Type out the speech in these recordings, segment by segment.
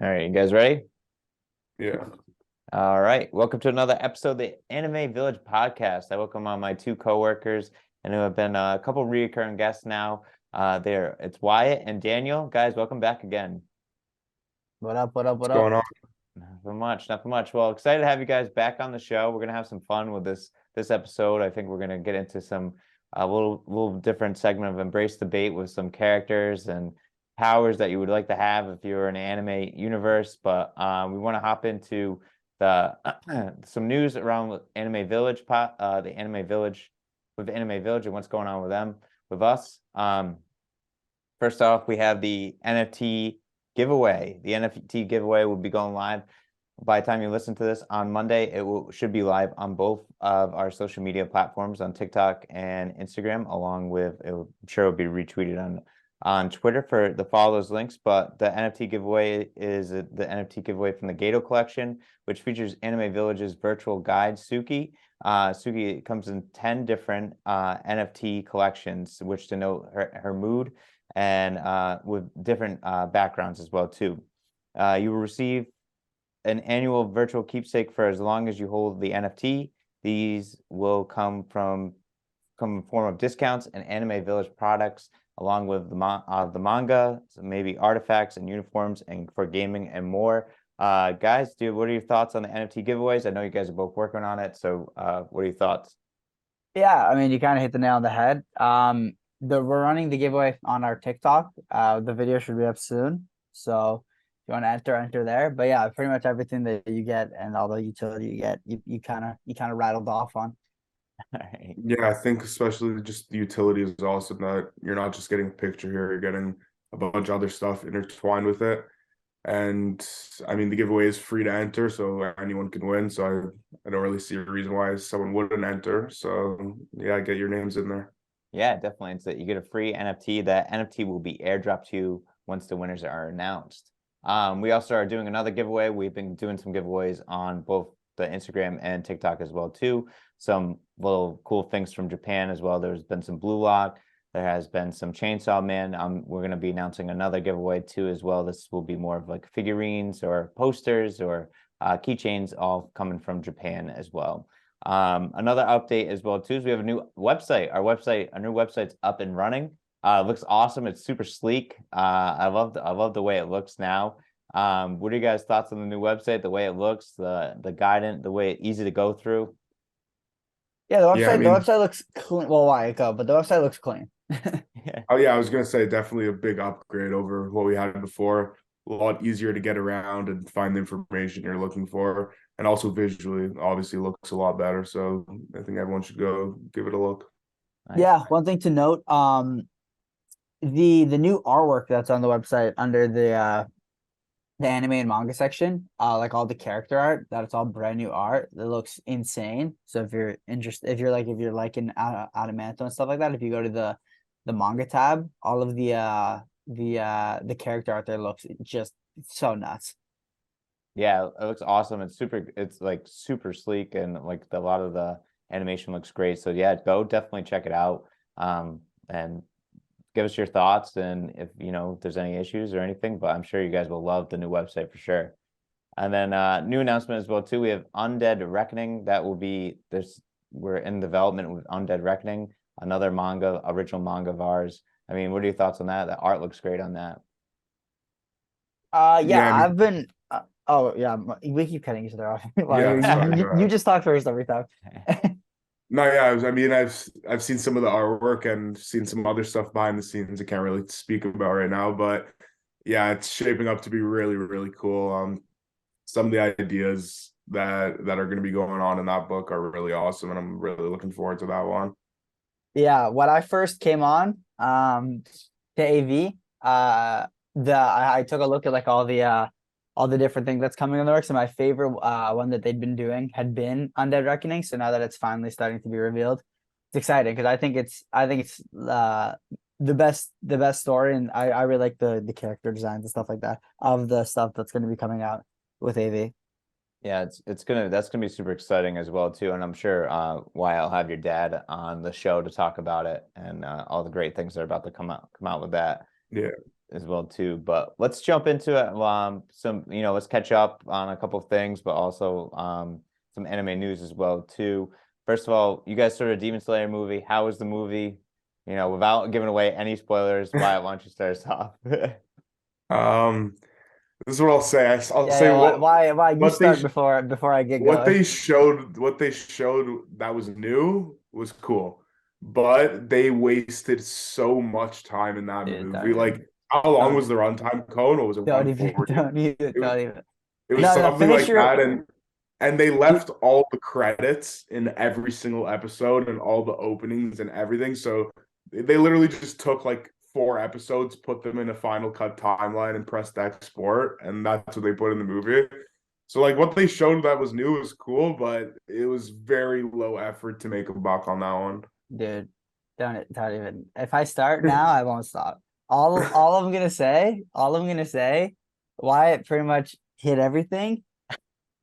All right, you guys ready? Yeah. All right. Welcome to another episode of the Anime Village podcast. I welcome on my two coworkers and who have been a couple recurring guests now. It's Wyatt and Daniel. Guys, welcome back again. What up? What up? What's What up? going on? Not much, not much. Well, excited to have you guys back on the show. We're gonna have some fun with this episode. I think we're gonna get into some little different segment of embrace debate with some characters and powers that you would like to have if you're in an anime universe. But we want to hop into the some news around Anime Village, the Anime Village with the Anime Village and what's going on with them with us. First off, we have the NFT giveaway. The NFT giveaway will be going live by the time you listen to this on Monday. Should be live on both of our social media platforms on TikTok and Instagram, along with I'm sure it'll be retweeted on Twitter for the follow those links. But the NFT giveaway is the NFT giveaway from the Gato collection, which features Anime Village's virtual guide Suki. Suki comes in 10 different NFT collections, which denote her mood and with different backgrounds as well too. You will receive an annual virtual keepsake for as long as you hold the NFT. These will come in form of discounts and Anime Village products, along with the manga, so maybe artifacts and uniforms, and for gaming and more. Guys, what are your thoughts on the NFT giveaways? I know you guys are both working on it, so what are your thoughts? Yeah, I mean, you kind of hit the nail on the head. We're running the giveaway on our TikTok. The video should be up soon, so if you want to enter there. But yeah, pretty much everything that you get and all the utility you get, you kind of rattled off on. All right. Yeah, I think especially just the utility is awesome that you're not just getting a picture here, you're getting a bunch of other stuff intertwined with it. And I mean, the giveaway is free to enter, so anyone can win. So I don't really see a reason why someone wouldn't enter. So yeah, get your names in there. Yeah, definitely. It's that you get a free NFT. That NFT will be airdropped to you once the winners are announced. We also are doing another giveaway. We've been doing some giveaways on both the Instagram and TikTok as well too. Some little cool things from Japan as well. There's been some Blue Lock. There has been some Chainsaw Man. We're going to be announcing another giveaway too as well. This will be more of like figurines or posters or keychains, all coming from Japan as well. Another update as well too is we have a new website. Our new website's up and running. It looks awesome. It's super sleek. I love the way it looks now. What are you guys' thoughts on the new website? The way it looks, the guidance, the way it's easy to go through. Yeah, Yeah, I the mean, website looks clean. Well, why go? But the website looks clean. Yeah. oh yeah, I was gonna say definitely a big upgrade over what we had before. A lot easier to get around and find the information you're looking for, and also visually, obviously looks a lot better. So I think everyone should go give it a look. Nice. Yeah, one thing to note, the new artwork that's on the website under the anime and manga section, like all the character art, that it's all brand new art. It looks insane. So if you're interested, if you're liking Adamanto and stuff like that, if you go to the manga tab, all of the character art there looks just so nuts. Yeah, it looks awesome. It's like super sleek and like a lot of the animation looks great. So yeah, go definitely check it out. And give us your thoughts and if there's any issues or anything, but I'm sure you guys will love the new website for sure. And then new announcement as well too. We have Undead Reckoning. We're in development with Undead Reckoning, another original manga of ours. I mean, what are your thoughts on that? The art looks great on that. Yeah, Yeah, I I've mean, been. Oh yeah, we keep cutting each other off. Well, yeah, sorry, go you ahead. just talk first every time. No, yeah, I mean, I've seen some of the artwork and seen some other stuff behind the scenes. I can't really speak about right now, but yeah, it's shaping up to be really, really cool. Some of the ideas that are going to be going on in that book are really awesome, and I'm really looking forward to that one. Yeah, when I first came on to AV, I took a look at like all the different things that's coming in the works, and my favorite one that they'd been doing had been Undead Reckoning. So now that it's finally starting to be revealed, it's exciting because I think it's the best story, and I really like the character designs and stuff like that of the stuff that's going to be coming out with AV. Yeah, that's gonna be super exciting as well too, and I'm sure why I'll have your dad on the show to talk about it and all the great things that are about to come out with that. Yeah, as well too. But let's jump into it. Some let's catch up on a couple of things, but also some anime news as well too. First of all, you guys started a Demon Slayer movie. How was the movie? Without giving away any spoilers, Wyatt, why don't you start us off? Um, this is what I'll say. I'll Yeah, say yeah, what why you what they start before I get what going. they showed that was new was cool, but they wasted so much time in that Dude, movie. Like, how long was the runtime code? What was it, don't even 140? don't even It was don't even. it was No, something finish like your. that, and they left all the credits in every single episode and all the openings and everything. So they literally just took like 4 episodes, put them in a Final Cut timeline, and pressed export, and that's what they put in the movie. So like what they showed that was new was cool, but it was very low effort to make a buck on that one. Dude, don't even. If I start now, I won't stop. All I'm gonna say, Wyatt pretty much hit everything.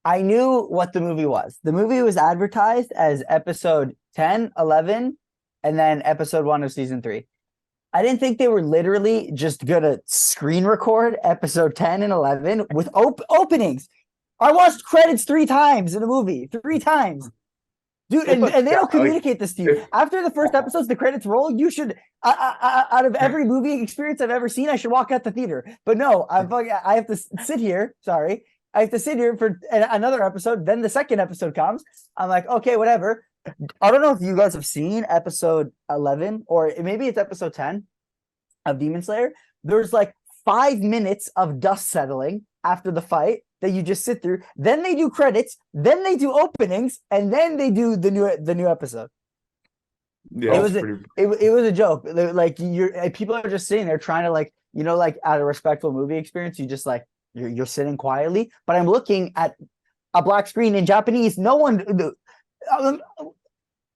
I knew what the movie was. The movie was advertised as episode 10, 11, and then episode 1 of season 3. I didn't think they were literally just gonna screen record episode 10 and 11 with openings. I watched credits 3 times in a movie, 3 times. Dude, and they don't communicate this to you. After the first episodes, the credits roll, you should, out of every movie experience I've ever seen, I should walk out the theater. But no, I have to sit here. Sorry. I have to sit here for another episode. Then the second episode comes. I'm like, okay, whatever. I don't know if you guys have seen episode 11 or maybe it's episode 10 of Demon Slayer. There's like 5 minutes of dust settling after the fight that you just sit through. Then they do credits, then they do openings, and then they do the new episode. Yeah, it was a joke. Like people are just sitting there trying to like at a respectful movie experience, you just like you're sitting quietly. But I'm looking at a black screen in Japanese. No one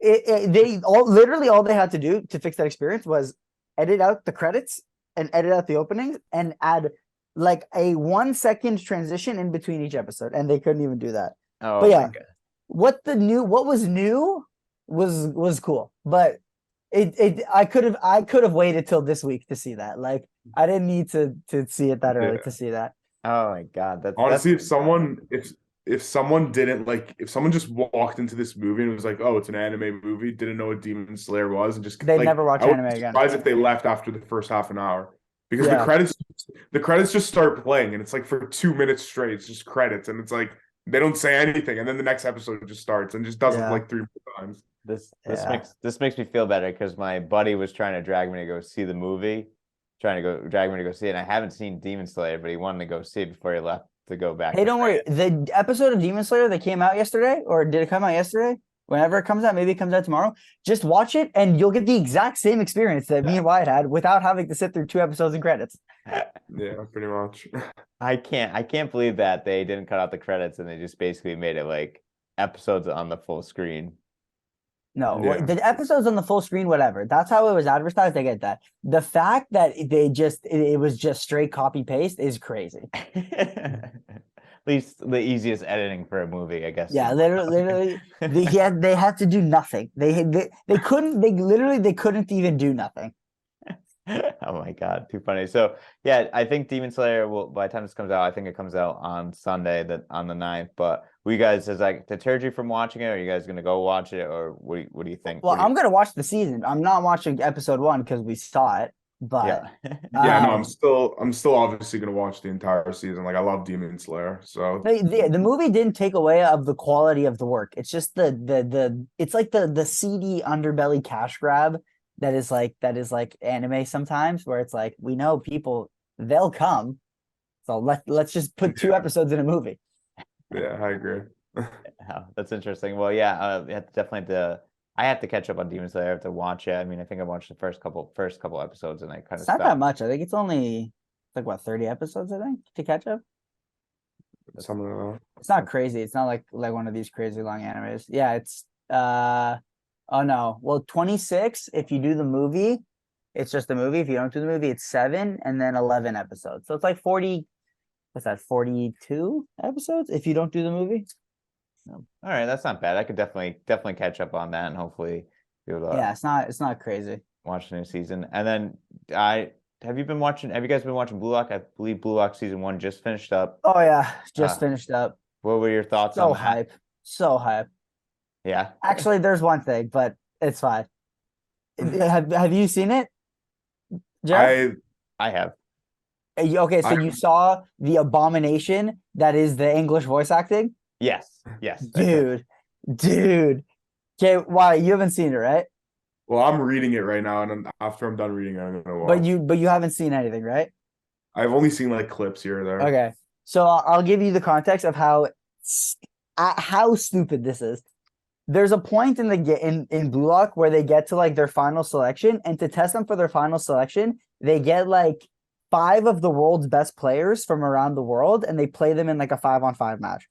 literally all they had to do to fix that experience was edit out the credits and edit out the openings and add like a 1 second transition in between each episode, and they couldn't even do that. Oh, but yeah, my God. what was new was cool, but I could have waited till this week to see that. Like I didn't need to see it that early to see that. Oh my God, honestly, if someone didn't like, if someone just walked into this movie and was like, "Oh, it's an anime movie," didn't know what Demon Slayer was, and just They'd like, never watch I would anime be again. surprised if they left after the first half an hour, because Yeah. the credits just start playing, and it's like for 2 minutes straight, it's just credits, and it's like they don't say anything, and then the next episode just starts and just does it like 3 more times. This makes me feel better because my buddy was trying to drag me to go see the movie, drag me to go see it. And I haven't seen Demon Slayer, but he wanted to go see it before he left to go back. Hey, don't worry. The episode of Demon Slayer that came out yesterday, or did it come out yesterday? Whenever it comes out, maybe it comes out tomorrow. Just watch it, and you'll get the exact same experience that me and Wyatt had without having to sit through 2 episodes and credits. Yeah, pretty much. I can't believe that they didn't cut out the credits and they just basically made it like episodes on the full screen. No, Yeah. the episodes on the full screen, whatever. That's how it was advertised. I get that. The fact that it was just straight copy paste is crazy. At least the easiest editing for a movie, I guess. Yeah, literally, they had to do nothing. They couldn't even do nothing. Oh my God, too funny. So yeah, I think Demon Slayer will, by the time this comes out, I think it comes out on Sunday, on the 9th. But will you guys, has like deterred you from watching it? Or are you guys gonna go watch it, or what do you think? Well, I'm gonna watch the season. I'm not watching episode 1 because we saw it. But yeah, yeah, no, I'm still obviously gonna watch the entire season. Like, I love Demon Slayer, so the movie didn't take away of the quality of the work. It's just it's like the seedy underbelly cash grab that is like anime sometimes, where it's like, we know people, they'll come, so let's just put 2 episodes in a movie. Yeah, I agree. Oh, that's interesting. Well, yeah, I have to catch up on Demon Slayer. I have to watch it. I mean, I think I watched the first couple episodes, and I kind of It's not that much. I think it's only like 30 episodes, I think, to catch up. Something like that. It's not crazy. It's not like one of these crazy long animes. Yeah, it's oh no. Well, 26 if you do the movie. It's just the movie. If you don't do the movie, it's 7 and then 11 episodes. So it's like 40, what's that, 42 episodes if you don't do the movie? All right, that's not bad. I could definitely catch up on that and hopefully be able to it's not crazy. watch the new season. And then I have you guys been watching Blue Lock? I believe Blue Lock season 1 just finished up. Oh yeah, just Uh, finished up. What were your thoughts So on that? hype. So hype. Yeah. Actually, there's one thing, but it's fine. Have you seen it, Jeff? I I have. Okay, so I you saw the abomination that is the English voice acting? Yes. Yes. I did. Dude. Okay, why you haven't seen it, right? well, I'm reading it right now, and after I'm done reading it, I'm gonna watch. But you haven't seen anything, right? I've only seen like clips here or there. Okay. So I'll give you the context of how stupid this is. There's a point in in Blue Lock where they get to like their final selection, and to test them for their final selection, they get like 5 of the world's best players from around the world, and they play them in like a 5-on-5 match.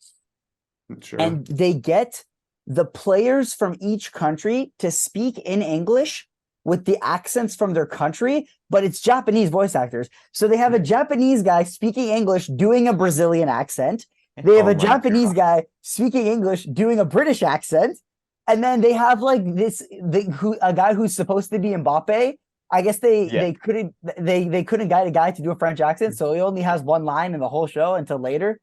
Sure. And they get the players from each country to speak in English with the accents from their country, but it's Japanese voice actors. So they have a Japanese guy speaking English doing a Brazilian accent. They have Oh a my Japanese guy speaking English doing a British accent. And then they have like a guy who's supposed to be Mbappe. I guess they couldn't get a guy to do a French accent, so he only has one line in the whole show until later.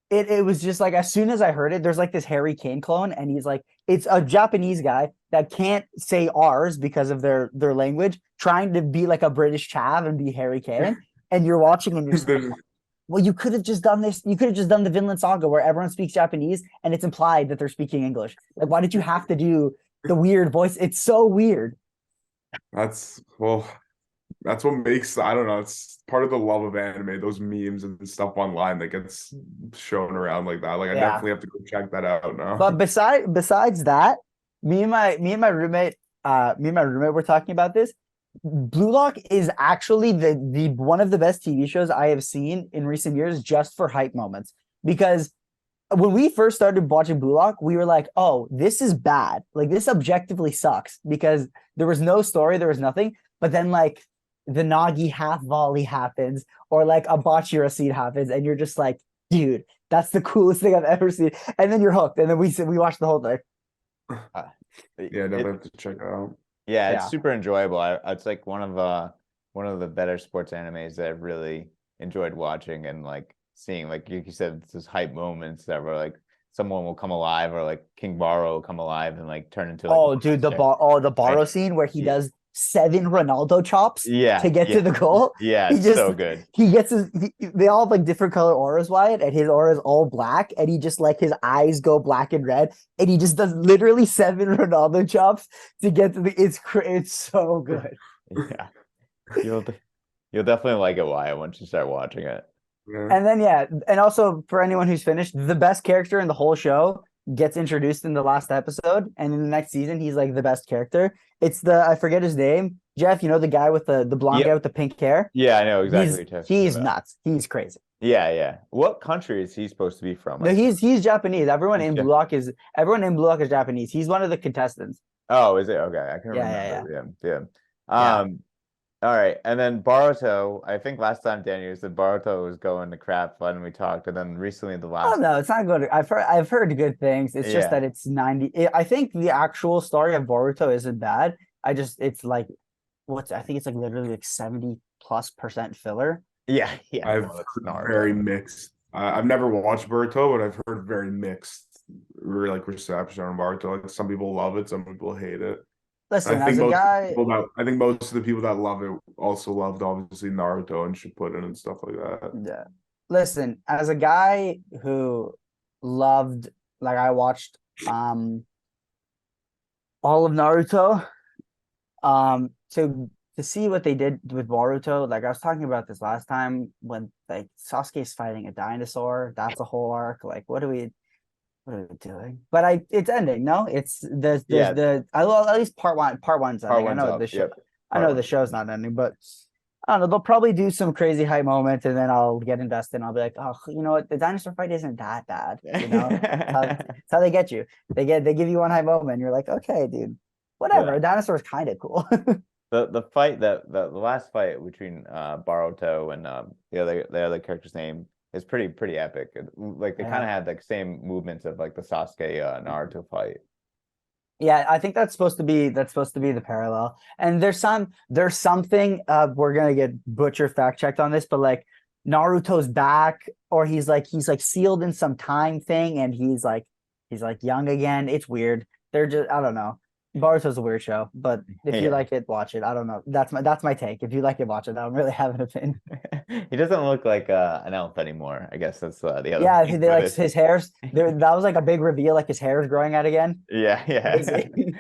It was just like, as soon as I heard it, there's like this Harry Kane clone, and he's like, it's a Japanese guy that can't say R's because of their language, trying to be like a British chav and be Harry Kane. And you're watching and you're just like, well, you could have just done this. You could have just done the Vinland Saga where everyone speaks Japanese and it's implied that they're speaking English. Like, why did you have to do the weird voice? It's so weird. That's what makes, I don't know, it's part of the love of anime, those memes and stuff online that gets shown around like that. Like I definitely have to go check that out now. But besides that, me and my roommate were talking about this. Blue Lock is actually the one of the best TV shows I have seen in recent years, just for hype moments. Because when we first started watching Blue Lock, we were like, "Oh, this is bad. Like, this objectively sucks," because there was no story, there was nothing. But then like the Nagi half volley happens, or like a Bachira seed happens, and you're just like, "Dude, that's the coolest thing I've ever seen." And then you're hooked, and then we watched the whole thing. Yeah, definitely have to check it out. Yeah, it's super enjoyable. It's like one of the better sports animes that I've really enjoyed watching, and like seeing, like you said, those hype moments that were like someone will come alive, or like King Baro will come alive and like turn into like Oh, dude, the Baro scene where he does 7 Ronaldo chops to get to the goal. Yeah, he it's just, so good. He gets they all have like different color auras, Wyatt, and his aura is all black, and he just like his eyes go black and red, and he just does literally 7 Ronaldo chops to get to the. It's so good. Yeah, you'll definitely like it, Wyatt, once you start watching it. Yeah. And then and also for anyone who's finished, the best character in the whole show gets introduced in the last episode, and in the next season he's like the best character. It's I forget his name. Jeff, you know, the guy with the blonde guy with the pink hair? Yeah, I know exactly. He's nuts. He's crazy. Yeah. What country is he supposed to be from? No, he's Japanese. Everyone in Blue Lock is Japanese. He's one of the contestants. Oh, is it? Okay, I can remember. Yeah. All right, and then Boruto. I think last time Daniel said Boruto was going to crap when we talked, and then recently the last. Oh no, it's not good. I've heard good things. It's just that it's 90. I think the actual story of Boruto isn't bad. It's like I think it's like literally like 70+% filler. Yeah. I've heard very mixed. I've never watched Boruto, but I've heard very mixed, like reception on Boruto. Like some people love it, some people hate it. Listen, as a guy, I think most of the people that love it also loved obviously Naruto and Shippuden and stuff like that. Yeah. Listen, as a guy who loved, like, I watched all of Naruto, to see what they did with Boruto, like I was talking about this last time, when like Sasuke's fighting a dinosaur, that's a whole arc. Like, what are we doing? But it's ending. No, it's at least part one's ending. I know the show. I know the show's not ending, but I don't know. They'll probably do some crazy hype moment, and then I'll get invested. And I'll be like, oh, you know what? The dinosaur fight isn't that bad. You know, that's how they get you. They give you one hype moment. And you're like, okay, dude, whatever. Yeah. A dinosaur is kind of cool. The fight the last fight between Boruto and the other character's name is pretty epic. Like they kind of had like same movements of like the Sasuke Naruto fight. Yeah, I think that's supposed to be the parallel. And there's something we're gonna get butcher fact checked on this, but like Naruto's back, or he's like sealed in some time thing, and he's like young again. It's weird. They're just, I don't know. Boruto's a weird show, but if you Yeah. like it, watch it. I don't know. That's my take. If you like it, watch it. I don't really have an opinion. He doesn't look like an elf anymore. I guess that's the other Yeah, thing they with like it. his hair's there. That was like a big reveal, like his hair is growing out again. Yeah, yeah. Crazy.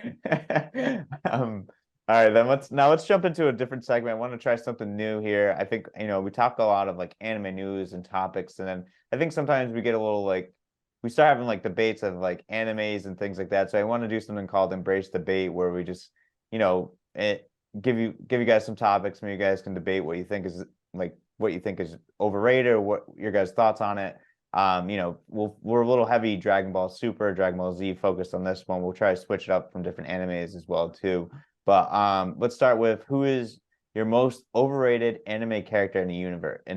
All right, then let's jump into a different segment. I want to try something new here. I think, we talk a lot of like anime news and topics, and then I think sometimes we get a little like we start having like debates of like animes and things like that. So I want to do something called Embrace Debate, where we just, give you guys some topics, maybe you guys can debate what you think is overrated or what your guys' thoughts on it. We're a little heavy Dragon Ball Super, Dragon Ball Z focused on this one. We'll try to switch it up from different animes as well too. But let's start with who is your most overrated anime character in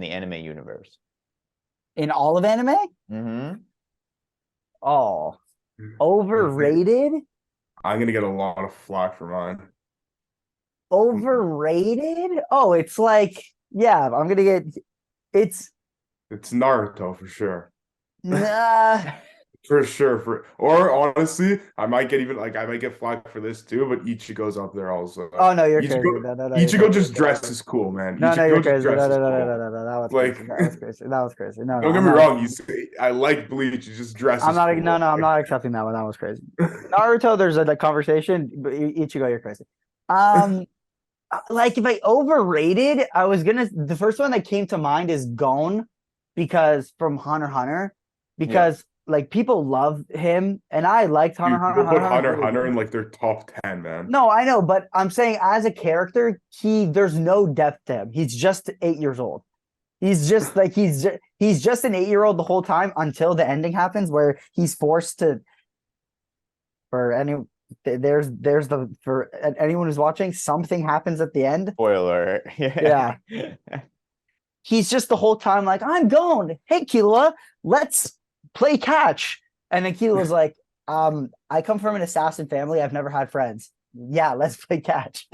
the anime universe? In all of anime? Mm-hmm. Oh, I think overrated? I'm gonna get a lot of flack for mine. Overrated? Oh, it's like, yeah, I'm gonna get it's It's Naruto for sure. nah. For sure. Or honestly, I might get flack for this too, but Ichigo's up there also. Oh no, you're crazy. Ichigo, No, you're Ichigo crazy. just dresses cool, man. No, you're Ichigo just crazy. No, no, dresses no, no, no, cool. no, no. That was Like, crazy. That was crazy. That was crazy. No, no, don't get I'm me not. wrong. I like Bleach. He just I'm dresses not. cool. No, no, I'm not accepting that one. That was crazy. Naruto, there's a conversation. But Ichigo, you're crazy. Um, like if I overrated, the first one that came to mind is Gon, because from Hunter x Hunter, Yeah. because like people love him, and I liked Hunter Dude, x Hunter. people put Hunter x Really Hunter good. in like their top 10, man. No, I know, but I'm saying as a character, there's no depth to him. He's just 8 years old. He's just like he's just an 8-year-old the whole time until the ending happens, where he's forced to. For any there's the for anyone who's watching, something happens at the end. Spoiler. Yeah. He's just the whole time like, I'm going, hey Killua, let's play catch. And then Kilua's like, I come from an assassin family. I've never had friends. Yeah, let's play catch.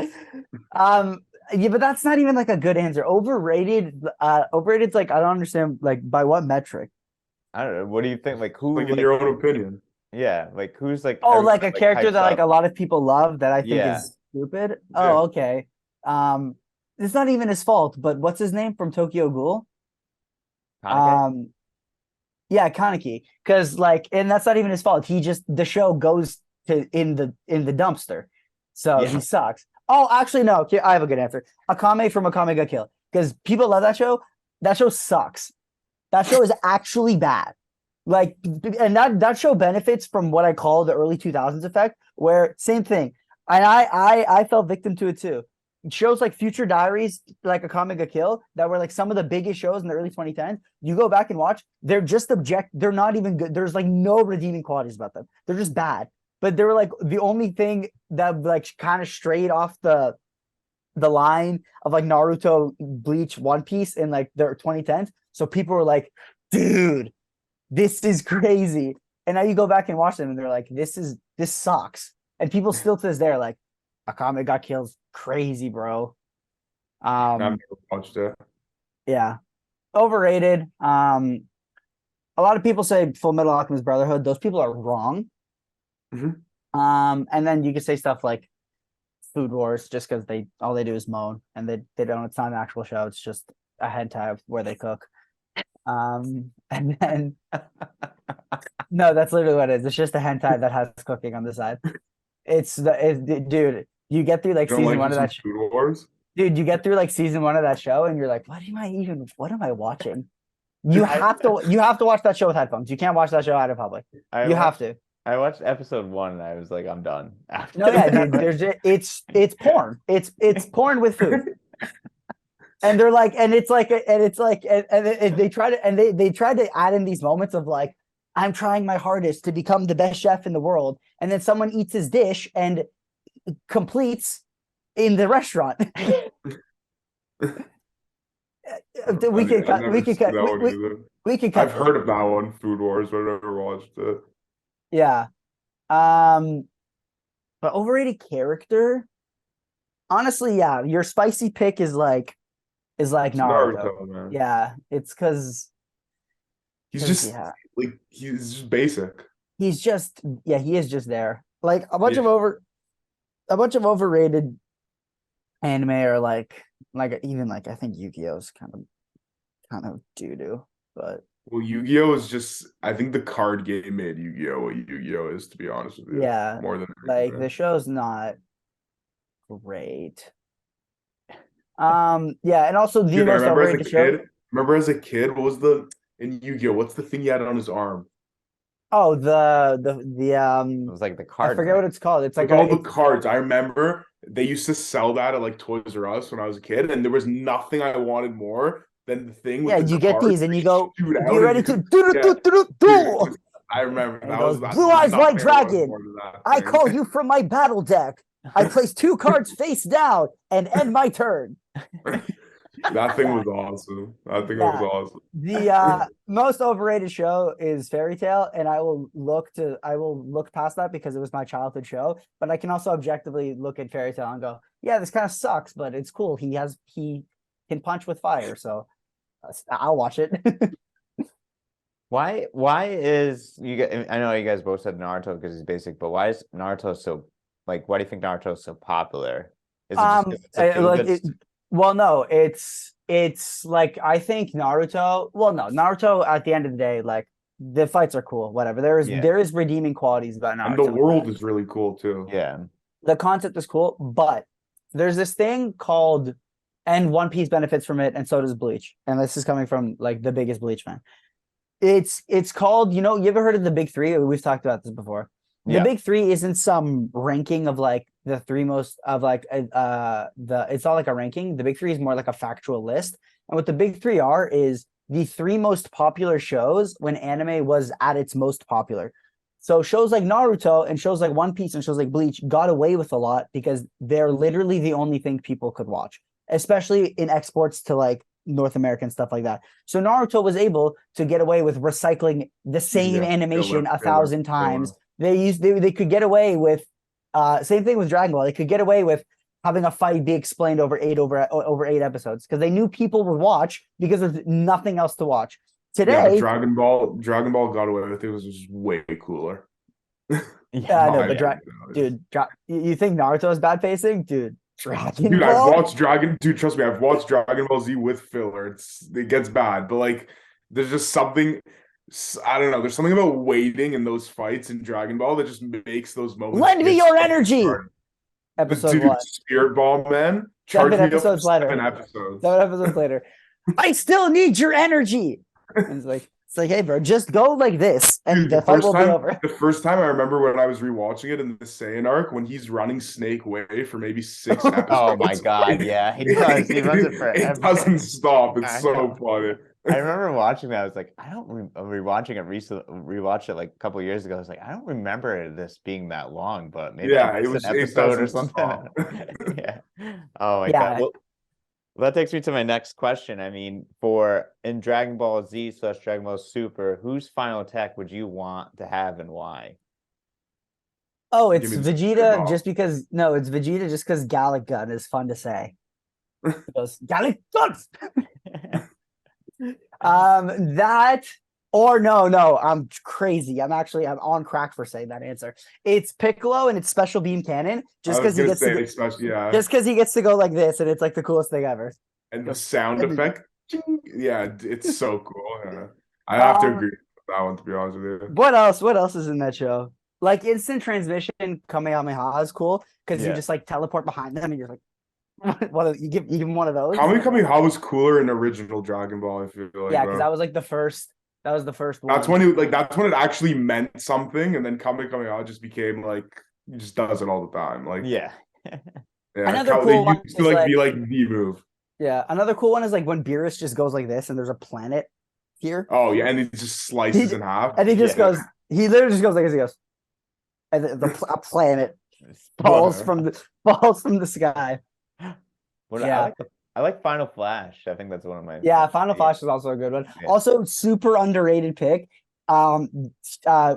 Yeah, but that's not even like a good answer. Overrated's like, I don't understand, like, by what metric? I don't know. What do you think? Like who Like in your own opinion. yeah, like who's like Oh, everyone like a character hypes that like up? a lot of people love that I think Yeah. is stupid. Yeah. Oh, okay. Um, it's not even his fault, but what's his name from Tokyo Ghoul? Kaneki? Um, yeah, Kaneki. Because like, and that's not even his fault. The show goes to in the dumpster, so Yeah. he sucks. Oh, actually, no. I have a good answer. Akame from Akame ga Kill, because people love that show. That show sucks. That show is actually bad. Like, and that show benefits from what I call the early 2000s effect, where same thing. And I fell victim to it too. Shows like Future Diaries, like Akame ga Kill, that were like some of the biggest shows in the early 2010s. You go back and watch, they're just they're not even good. There's like no redeeming qualities about them. They're just bad. But they were like the only thing that like kind of strayed off the line of like Naruto, Bleach, One Piece in like the 2010s. So people were like, dude, this is crazy. And now you go back and watch them and they're like, this sucks. And people still to this day are like, Akame got killed. Crazy, bro. I've never watched it. Yeah. Overrated. A lot of people say Full Metal Alchemist Brotherhood. Those people are wrong. Mhm. And then you can say stuff like Food Wars, just because all they do is moan, and they don't. It's not an actual show. It's just a hentai where they cook. And then no, that's literally what it is. It's just a hentai that has cooking on the side. Dude. You get through like You don't season like one of some that. Food Wars? Dude, you get through like season one of that show, and you're like, what am I watching? You have to watch that show with headphones. You can't watch that show out in public. You have to. I watched episode 1 and I was like, I'm done. After No, yeah, that. dude. It's porn. It's porn with food. And they're like, and it's like, and they try to, and they try to add in these moments of like, I'm trying my hardest to become the best chef in the world, and then someone eats his dish and completes in the restaurant. We can cut. We can cut. We can cut. I've heard of that one, Food Wars, but I've never watched it. Yeah. But overrated character, honestly, yeah, your spicy pick is like It's Naruto. man. Yeah, it's because He's just yeah, like he's just basic. he is just there. Like Yeah. a bunch of overrated anime are like even like I think Yu-Gi-Oh's kind of doo doo, but Well, Yu-Gi-Oh is just I think the card game made Yu-Gi-Oh what Yu-Gi-Oh is, to be honest with you. yeah, More than like anything. the show's not great. Yeah, and also the Dude, I most remember as a overrated show. kid. Remember as a kid, what was the in Yu-Gi-Oh? What's the thing he had on his arm? Oh, It was like the I card forget thing. what it's called. It's like With all the cards. I remember they used to sell that at like Toys R Us when I was a kid, and there was nothing I wanted more than the thing with yeah, the you get cards these and that you go, shoot you out and ready you to could do do yeah, do do dude, it do, was I remember and it that was goes, that Blue Eyes White nothing I wanted Dragon. more than that I thing. call you from my battle deck. I place 2 cards face down and end my turn. That thing Yeah, was awesome. That thing was yeah. awesome. The most overrated show is Fairy Tale, and I will look past that because it was my childhood show. But I can also objectively look at Fairy Tale and go, yeah, this kind of sucks, but it's cool. He can punch with fire, so I'll watch it. Why is you guys, I know you guys both said Naruto because he's basic, but why is Naruto so like why do you think Naruto is so popular? Is it just 'cause it's a feel like good well, no, it's like I think Naruto. Well, no, Naruto. At the end of the day, like the fights are cool. Whatever. Yeah. There is redeeming qualities about And the Naruto. world is really cool too. Yeah. The concept is cool, but there's this thing called, and One Piece benefits from it, and so does Bleach. And this is coming from like the biggest Bleach fan. It's called, you ever heard of the big three? We've talked about this before. The Yeah. big three isn't some ranking of like the 3 most of like it's not like a ranking. The big three is more like a factual list. And what the big three are is the 3 most popular shows when anime was at its most popular. So shows like Naruto and shows like One Piece and shows like Bleach got away with a lot because they're literally the only thing people could watch, especially in exports to like North American stuff like that. So Naruto was able to get away with recycling the same Yeah, animation killer, 1,000 killer. times. They could get away with same thing with Dragon Ball. They could get away with having a fight be explained over 8 episodes because they knew people would watch because there's nothing else to watch. Yeah, Today, but Dragon Ball got away with it. It was just way cooler. yeah, I know, Oh, but yeah, you think Naruto is bad pacing, dude? Dragon dude, Ball. Dude, trust me, I've watched Dragon Ball Z with filler. It gets bad, but like, there's just something. I don't know. There's something about waiting in those fights in Dragon Ball that just makes those moments. Lend me hit your so energy. hard. Episode Dude, what? Spirit Ball, man. 7 Charge me up for episodes later. 7 episodes. 7 episodes later. I still need your energy. And it's like, hey, bro, just go like this, and Dude, the fight will be over. The first time I remember when I was rewatching it in the Saiyan arc, when he's running Snake Way for maybe 6 episodes. Oh my God, yeah, he does. He runs it forever. It doesn't stop. It's I so know. funny. I remember watching that. I was like, I don't rewatching it recently. Rewatched it like a couple of years ago. I was like, I don't remember this being that long, but maybe Yeah, I it missed was. an It episode or doesn't something. stop. Yeah. Oh my Yeah. God. Well, that takes me to my next question. I mean, for in Dragon Ball Z / Dragon Ball Super, whose final attack would you want to have and why? Oh, it's Give me the Spirit Vegeta Ball. just because. No, it's Vegeta just because Gallic Gun is fun to say. He goes Gallic Gun. That or no, I'm crazy. I'm on crack for saying that answer. It's Piccolo and it's Special Beam Cannon just I was because he gonna gets to say, go, especially just because he gets to go like this and it's like the coolest thing ever. and the sound Every- effect. Yeah, it's so cool. Yeah. I have to Um, agree with that one, to be honest with you. What else is in that show? Like instant transmission Kamehameha is cool because you Yeah. just like teleport behind them and you're like, what you give him one of those? Kamehameha was cooler in original Dragon Ball. I feel like, Yeah, bro. because that was like the first. That was the first one. That's when it actually meant something, and then Kamehameha just became like he just does it all the time. Like Yeah. yeah, Another they cool one used to is, like be like- like the move. Yeah, another cool one is like when Beerus just goes like this and there's a planet here. Oh yeah, and he just slices in half. And he just Yeah. goes, he literally just goes like this. He goes, and a planet falls from the sky. What Yeah. I like Final Flash. I think that's one of my Yeah, Final Flash is also a good one. Yeah. Also, super underrated pick.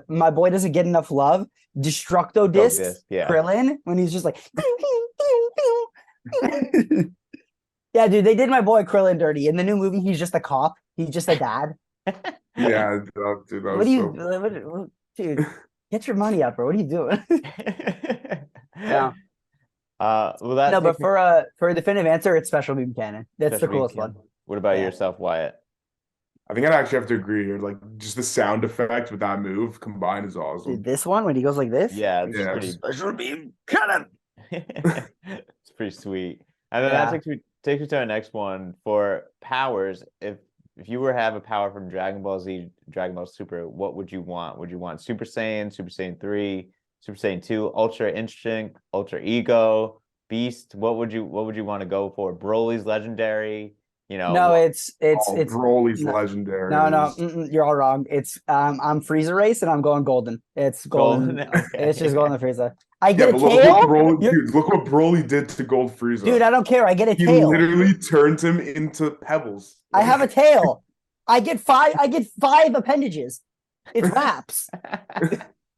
My boy doesn't get enough love. Destructo discs, Disc, yeah. Krillin, when he's just like, yeah, dude, they did my boy Krillin dirty. In the new movie, he's just a cop. He's just a dad. Yeah, dude, that What was do you, so. dude? Get your money up, bro. What are you doing? Yeah. Well, that No, but takes me for a definitive answer, it's special beam cannon. That's the special beam coolest cannon. one. What about Yeah. yourself, Wyatt? I think I'd actually have to agree here. Like, just the sound effect with that move combined is awesome. Dude, this one when he goes like this. Yeah, it's Yeah. pretty. Special beam cannon. It's pretty sweet. And then Yeah. that takes me to our next one for powers. If you were to have a power from Dragon Ball Z, Dragon Ball Super, what would you want? Would you want Super Saiyan, Super Saiyan 3, Super Saiyan 2, Ultra Instinct, Ultra Ego, Beast? What would you want to go for? Broly's legendary, you know. No, it's Broly's no, legendary. no, you're all wrong. It's I'm Frieza race and I'm going golden. It's golden. Golden, okay. It's just golden Frieza. I Yeah, get a but look what tail. Broly, You're- dude, look what Broly did to Gold Frieza. Dude, I don't care. I get a He tail. literally turned him into pebbles. I have a tail. I get five appendages. It's wraps.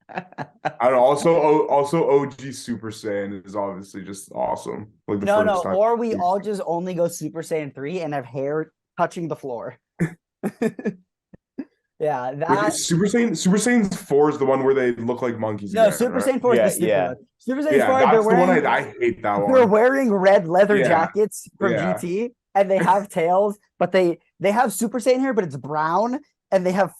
And also OG Super Saiyan is obviously just awesome. Like the No, first time. or we all just only go Super Saiyan 3 and have hair touching the floor. Yeah, Wait, that Super Saiyan 4 is the one where they look like monkeys. no, again, Super right? Saiyan 4 is Yeah, the stupid yeah. one. Super Saiyan Yeah, 4, that's they're the one wearing I hate that they're one. wearing red leather Yeah, jackets from yeah. GT and they have tails, but they have Super Saiyan hair, but it's brown, and they have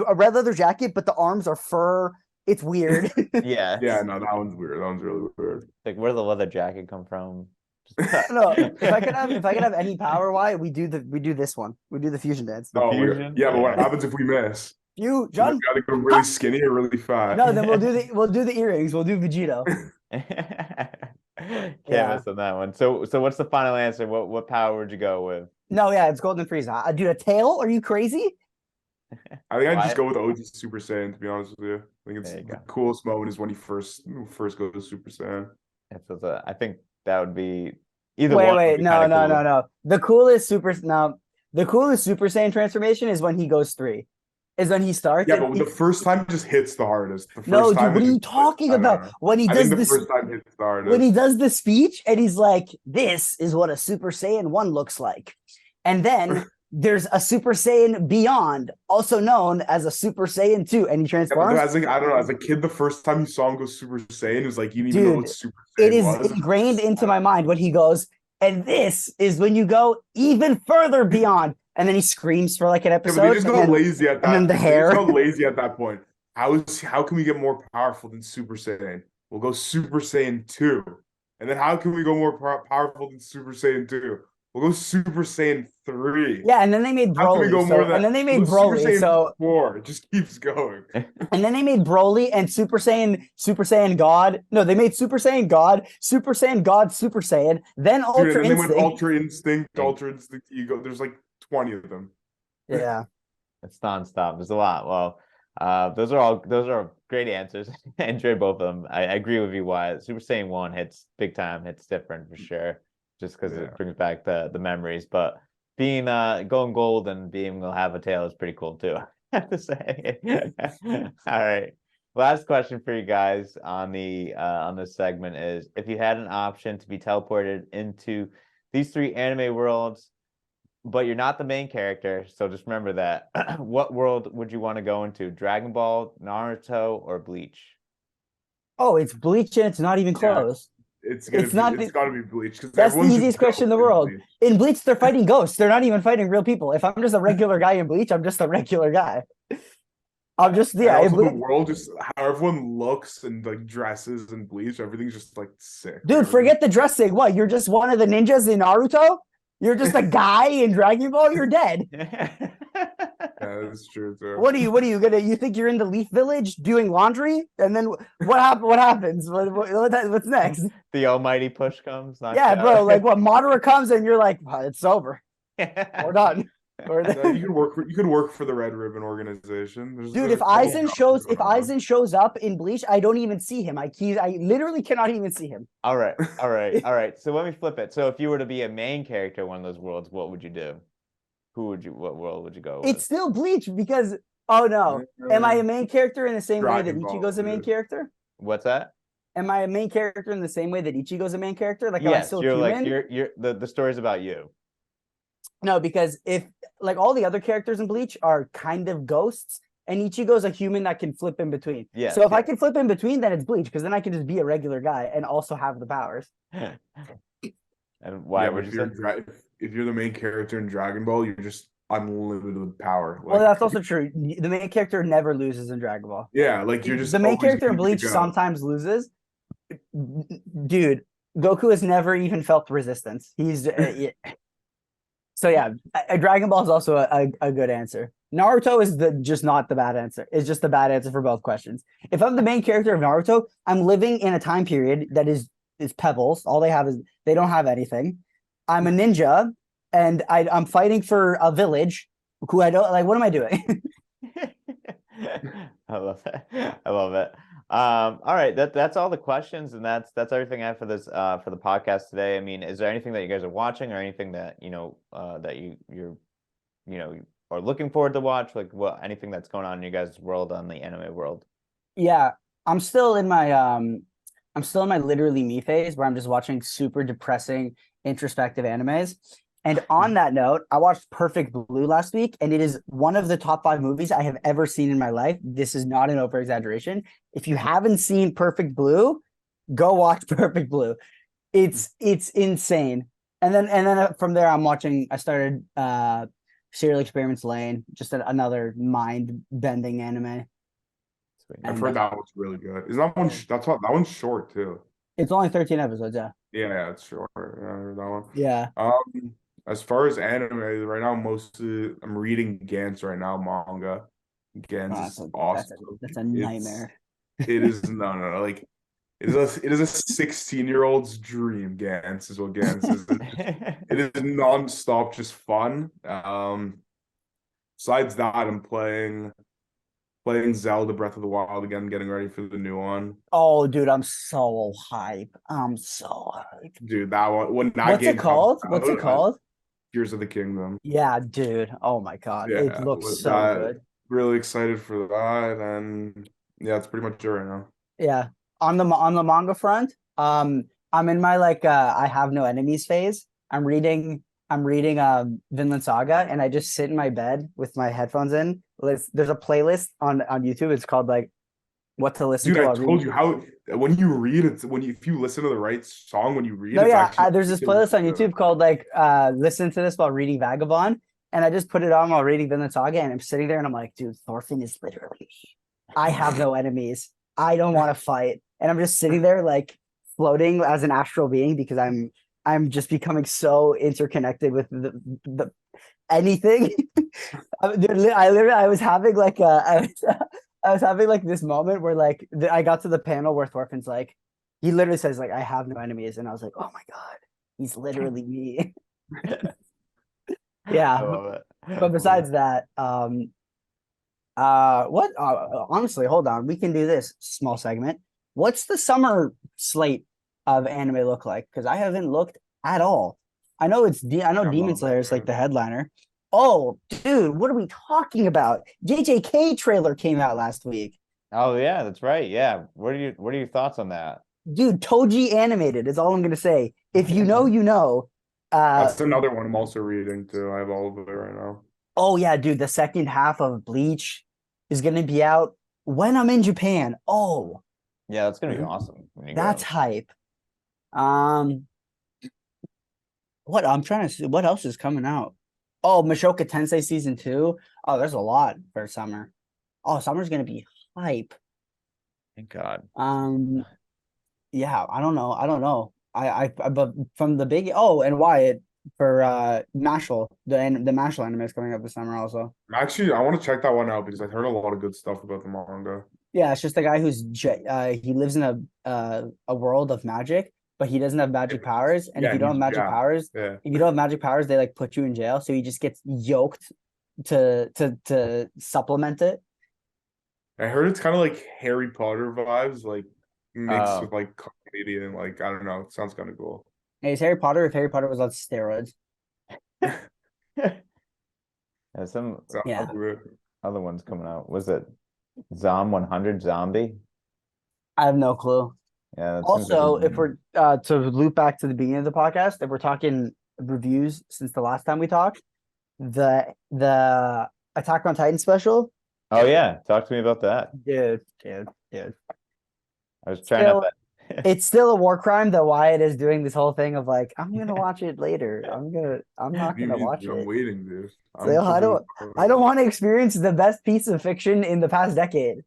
a red leather jacket, but the arms are fur. It's weird. Yeah. Yeah, no, that one's weird. That one's really weird. Like, where did the leather jacket come from? No, if I could have any power, why we do this one. We do the fusion dance. Oh my God. fusion? Yeah, but what Yeah. happens if we miss? You, We John? gotta go really skinny or really fat. No, then we'll do the earrings. We'll do Vegito. Can't Yeah. miss on that one. So what's the final answer? What power would you go with? No, yeah, it's Golden Frieza. Dude, a tail? Are you crazy? I think I'd Why? just go with OG Super Saiyan, to be honest with you. I think it's There you the go. coolest moment is when he first goes Super Saiyan. I think that would be either Wait, one. would wait, be no, kinda no, cool. no, no. The coolest Super Saiyan transformation is when he goes 3. Is when he starts. Yeah, and but the first time just hits the hardest. The first no, dude, time what it are you just- talking I don't about? know. When he I does think the this, first time hits the hardest. when he does the speech and he's like, "This is what a Super Saiyan 1 looks like," and then there's a Super Saiyan Beyond, also known as a Super Saiyan 2, and he Yeah, but transforms. as like I don't know, as a kid, the first time you saw him go Super Saiyan, it was like you didn't even know Dude, what Super Saiyan It is was. ingrained into my mind when he goes, and this is when you go even further beyond. And then he screams for like an Yeah, episode. but they just and got then- lazy at that. then the They hair. just got lazy at that point. How can we get more powerful than Super Saiyan? We'll go Super Saiyan 2. And then how can we go more powerful than Super Saiyan 2? We'll go Super Saiyan 3. Yeah, and then they made How can we Broly. go more So, than and then they made We'll go Super Broly. Saiyan So 4. It just keeps going. and then they made Broly and Super Saiyan God. No, they made Super Saiyan God, Super Saiyan, then Dude, Ultra and then they went Instinct. Ultra Instinct, Ego. There's like 20 of them. Yeah. It's nonstop. There's a lot. Well, those are great answers. I enjoyed both of them. I agree with you, Wyatt. Super Saiyan 1 hits big time, hits different for sure, just because Yeah. it brings back the memories. But being going gold and being able to have a tail is pretty cool too, I have to say. All right. Last question for you guys on this segment is, if you had an option to be teleported into these 3 anime worlds, but you're not the main character, so just remember that. What world would you want to go into? Dragon Ball, Naruto, or Bleach? Oh, it's Bleach and it's not even Yeah. close. It's It's not it's the- gotta be Bleach. 'Cause That's the everyone should easiest go question in the in world. Bleach. In Bleach, they're fighting ghosts. They're not even fighting real people. If I'm just a regular guy in Bleach, I'm just a regular guy. I'm just And yeah. in also the Bleach- world, just how everyone looks and like dresses and Bleach, everything's just like sick. Dude, forget the dressing. What? You're just one of the ninjas in Naruto? You're just a guy in Dragon Ball? You're dead. Yeah, that's true too. What are you gonna? You think you're in the Leaf Village doing laundry? And then what happens? What's next? The almighty push comes. knocks Yeah, you bro. out. Like what? Madara comes and you're like, "Oh, it's over. We're done. We're Yeah, done." you could work for the Red Ribbon organization. Dude, if Aizen shows up in Bleach, I don't even see him. I literally cannot even see him. All right, all right, all right. So let me flip it. So if you were to be a main character in one of those worlds, what would you do? What world would you go with? It's still Bleach because Oh no. Am I a main character in the same way that Dragon Ball, Ichigo's a main dude. character? What's that? Am I a main character in the same way that Ichigo's a main character? Like, am I Yes, still you're like human? you're the story's about you. No, because if like all the other characters in Bleach are kind of ghosts, and Ichigo's a human that can flip in between. Yes, So if I yes. can flip in between, then it's Bleach, because then I can just be a regular guy and also have the powers. And why Yeah, would but you say? if you're the main character in Dragon Ball, you're just unlimited with power. Well, Like, that's also true. The main character never loses in Dragon Ball. yeah, like you're just The main always character in good to Bleach go. sometimes loses. Dude, Goku has never even felt resistance. He's so yeah. Dragon Ball is also a good answer. Naruto is just not the bad answer. It's just the bad answer for both questions. If I'm the main character of Naruto, I'm living in a time period that is pebbles. All they have is they don't have anything. I'm a ninja, and I'm fighting for a village. Who I don't like. What am I doing? I love that. I love it. All right, that's all the questions, and that's everything I have for this for the podcast today. I mean, is there anything that you guys are watching, or anything that that you're are looking forward to watch? Like, what anything that's going on in you guys' world, on the anime world? Yeah, I'm still in my literally me phase where I'm just watching super depressing introspective animes. And on that note, I watched Perfect Blue last week, and it is one of the top 5 movies I have ever seen in my life. This is not an over exaggeration. If you haven't seen Perfect Blue, go watch Perfect Blue. It's insane. And then from there, I started Serial Experiments Lane, just another mind bending anime. I've heard that one's really good. Is that one? That one's short too. It's only 13 episodes. Yeah. Yeah, it's short. Yeah, I heard that one. Yeah. As far as anime, right now, mostly I'm reading Gantz right now, manga. Gantz is awesome. That's a nightmare. It is no, like it is a 16-year-old's dream. Gantz is what Gantz is. It is nonstop, just fun. Besides that, I'm playing Zelda Breath of the Wild again, getting ready for the new one. Oh, dude, I'm so hype. I'm so hype. Dude, that one when that What's game it called? comes What's it out, called? Tears of the Kingdom. Yeah, dude. Oh my God. Yeah, It looks with so that, good. really excited for that, and yeah, that's pretty much it right now. Yeah. On the manga front, I'm in my I have no enemies phase. I'm reading Vinland Saga, and I just sit in my bed with my headphones in. There's a playlist on YouTube. It's called like what to listen Dude, to I while told reading. you how when you read it, if you listen to the right song when you read, No, it's yeah, actually there's this playlist on YouTube called listen to this while reading Vagabond, and I just put it on while reading Vinland Saga, and I'm sitting there and I'm like, dude, Thorfinn is literally me. I have no enemies. I don't want to fight, and I'm just sitting there like floating as an astral being because I'm just becoming so interconnected with the anything. I was having I was having like this moment where I got to the panel where Thorfinn's like, he literally says like, I have no enemies, and I was like, oh my God, he's literally me. Yeah. I love it. But besides that, what honestly, hold on, we can do this small segment. What's the summer slate of anime look like? Because I haven't looked at all. I know Demon Slayer is like the headliner. Oh, dude, what are we talking about? JJK trailer came out last week. Oh yeah, that's right. Yeah. What are your thoughts on that? Dude, Toji animated is all I'm gonna say. If you know, you know. That's another one I'm also reading too. I have all of it right now. Oh yeah, dude, the second half of Bleach is gonna be out when I'm in Japan. Oh, Yeah, that's gonna be awesome when you that's go. hype. What I'm trying to see, what else is coming out? Oh, Mashoka Tensei season 2. Oh, there's a lot for summer. Oh, summer's gonna be hype. Thank God. Yeah, I don't know. But from the big and Wyatt for Mashal, the Mashal anime is coming up this summer also. Actually, I want to check that one out because I've heard a lot of good stuff about the manga. Yeah, it's just a guy who's he lives in a world of magic, but he doesn't have magic powers. And if you don't have magic powers, if you don't have magic powers, they like put you in jail. So he just gets yoked to supplement it. I heard it's kind of like Harry Potter vibes, like mixed Oh. with like Canadian, like I don't know. It sounds kind of cool. Hey, it's Harry Potter if Harry Potter was on steroids. Yeah, Sounds Yeah. weird. other one's coming out? Was it Zom 100 Zombie? I have no clue. Yeah, that seems like Also, if we're to loop back to the beginning of the podcast, if we're talking reviews since the last time we talked, the Attack on Titan special, oh yeah, talk to me about that. dude. I was trying not Still, that. it's still a war crime that Wyatt is doing this whole thing of like, I'm gonna watch it later. I'm not You gonna mean, watch I'm it. waiting, dude. So I don't want to experience the best piece of fiction in the past decade.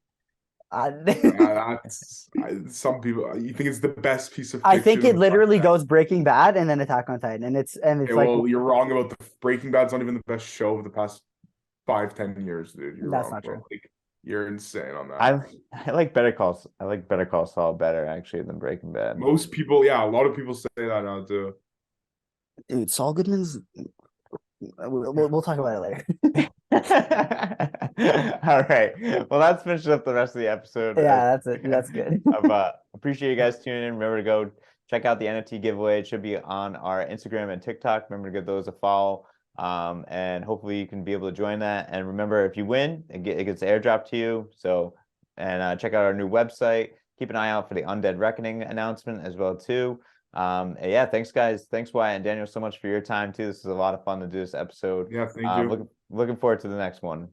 Some people, you think it's the best piece of I think fiction it in the literally podcast? goes Breaking Bad and then Attack on Titan, and it's Okay, like well, you're wrong about the Breaking Bad's not even the best show of the past 5-10 years, dude. You're that's wrong, not bro. true. Like, you're insane on that. I like I like Better Call Saul better actually than Breaking Bad. Most people, yeah, a lot of people say that now too. Dude, Saul Goodman's. We'll talk about it later. All right. Well, that's finished up the rest of the episode. Yeah, that's it. That's good. Appreciate you guys tuning in. Remember to go check out the NFT giveaway. It should be on our Instagram and TikTok. Remember to give those a follow. And hopefully you can be able to join that. And remember, if you win, it gets airdropped to you. So, and check out our new website. Keep an eye out for the Undead Reckoning announcement as well too. And yeah, thanks guys. Thanks Wyatt and Daniel so much for your time too. This is a lot of fun to do this episode. Yeah, thank you. Looking forward to the next one.